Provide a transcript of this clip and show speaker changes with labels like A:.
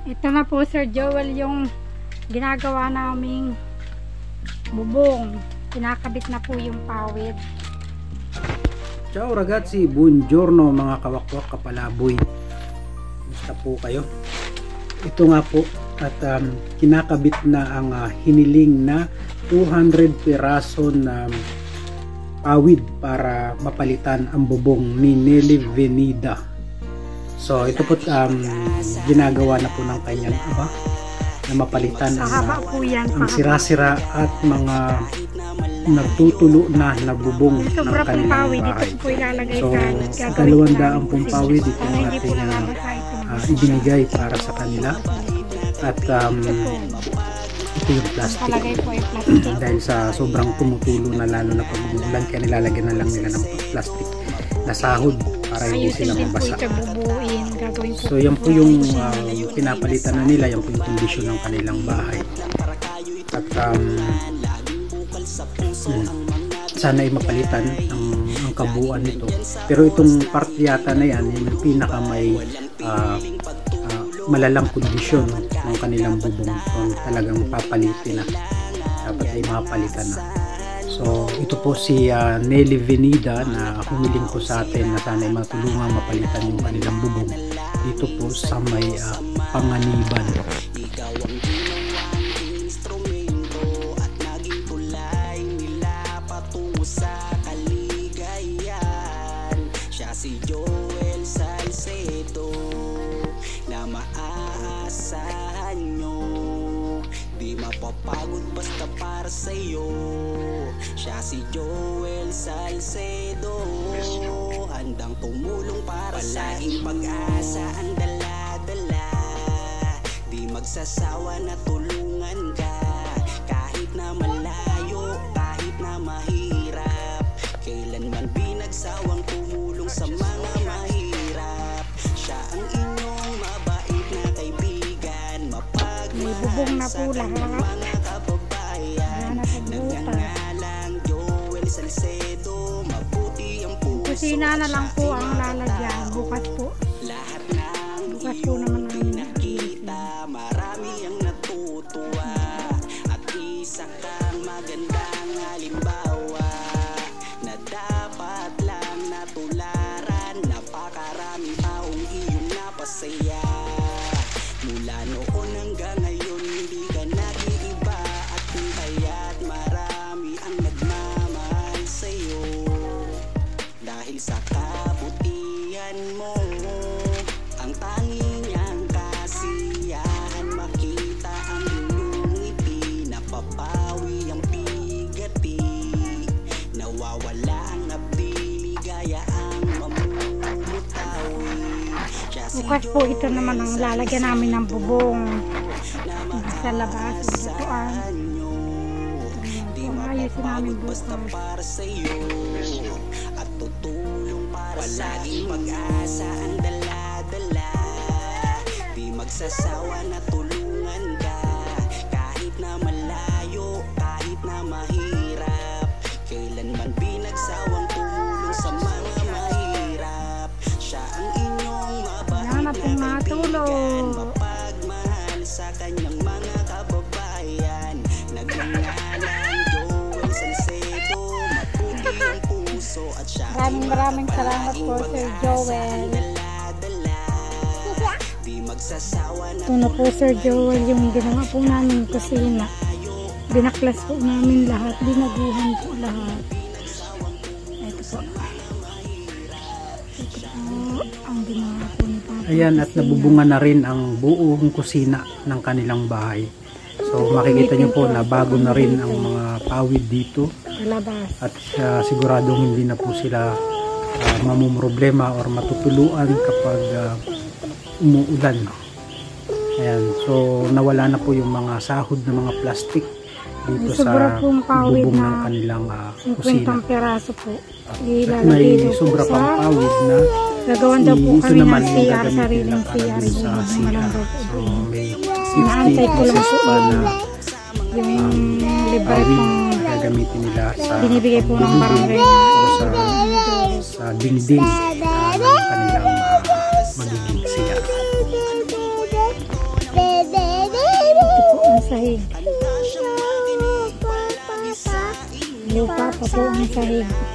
A: Ito na po Sir Joel yung ginagawa naming bubong. Kinakabit na po yung pawid.
B: Ciao ragazzi, buongiorno mga kawakwak kapalaboy. Kumusta po kayo? Ito nga po at kinakabit na ang hiniling na 200 piraso na pawid para mapalitan ang bubong ni Nelly Venida. So ito po ginagawa na po ng kanyang aba na mapalitan ang sira-sira at mga nagtutulo na bubong ng kanilang bahay. So 200 pong pawid ito ang ating ibinigay para sa kanila at ito yung plastic dahil sa sobrang tumutulo na lalo na pag umulan kaya nilalagyan na lang nila ng plastic na sahod para hindi sila mabasa. So yan po yung pinapalitan na nila, yan po yung kondisyon ng kanilang bahay at sana ay mapalitan ang kabuuan nito, pero itong part yata na yan yung pinaka may malalang kondisyon ng kanilang bubong, so talagang papalitin na, dapat ay mapalitan na. So ito po si Nelly Venida na humiling po sa atin na sana ay matulungan mapalitan yung kanilang bubong dito po sa may Panganiban.
C: Si Joel Salcedo na maaasahan nyo, di mapapagod basta para sa'yo. Siya si Joel Salcedo, handang tumulong para sa'yo. Palaging pag-asa ang dala-dala, di magsasawa na tulungan ka. Kahit na malayo, kahit na mahirap, kailanman binagsawang tumulong sa mga mahirap. Siya ang inyong mabait na kaibigan, mapagmahal sa kanyang mga kababayan. Nagngangalang Joel Salcedo, mabuti ang puso.
A: Kusina na lang po ang lalagyan. Bukas po.
C: Lahat ng iyong pinakita, marami ang natutuwa. At isa kang magandang halimbawa na dapat lang natularan. Napakarami taong iyong napasaya. Mula noon hanggang ngayon hindi ka nag-iiba, at kung kaya't marami ang nagmamahal sa'yo. Dahil sa kabutihan mo, ang tanging niyang kasiyahan, makita ang iyong ngiti, napapawi ang bigati, nawawala ang abdi, ligaya ang mamumutawi.
A: Bukas po ito naman ang lalagyan namin ng bubong sa labas. Butuan. Ayusin namin bukas.
C: Para sa'yo at tutulong para palaging pag-asa ang dala-dala, di magsasawa na tulungan ka. Kahit na malayo, kahit na mahirap, kailanman binagsawang tumulong sa mga mahirap. Siya ang inyong mabait na kaibigan, mapagmahal sa kanyang mga kababayan. Nagngangalang Joel Salcedo, maputi ang puso at siya
A: Maraming salamat po Sir Joel. Ito na po Sir Joel yung ginawa po namin kusina. Binaklas po namin lahat, binaguhan po lahat. Ito po. Ito po ang ginawa po ni Papa.
B: Ayan, at nabubungan na rin ang buong kusina ng kanilang bahay. So makikita nyo po na bago na rin ang mga pawid dito. At siguradong hindi na po sila mamumroblema or matutuluan kapag umuulan. Ayan, so nawala na po yung mga sahod na mga plastic dito sa bubong ng kanilang kusina. At may sobra pang pawid na
A: gagawan daw po kami ng CR,
B: sariling
A: CR
B: sa CR. So may 50
A: Inaantay ko lang
B: pieces
A: po
B: pa na
A: yung libre
B: pawid
A: pong
B: na gagamitin nila sa
A: binibigay po ng
B: bubong
A: barangay
B: o sa dingding ng kanilang magiging CR.
A: sahig. Lupa pa po ang sahig.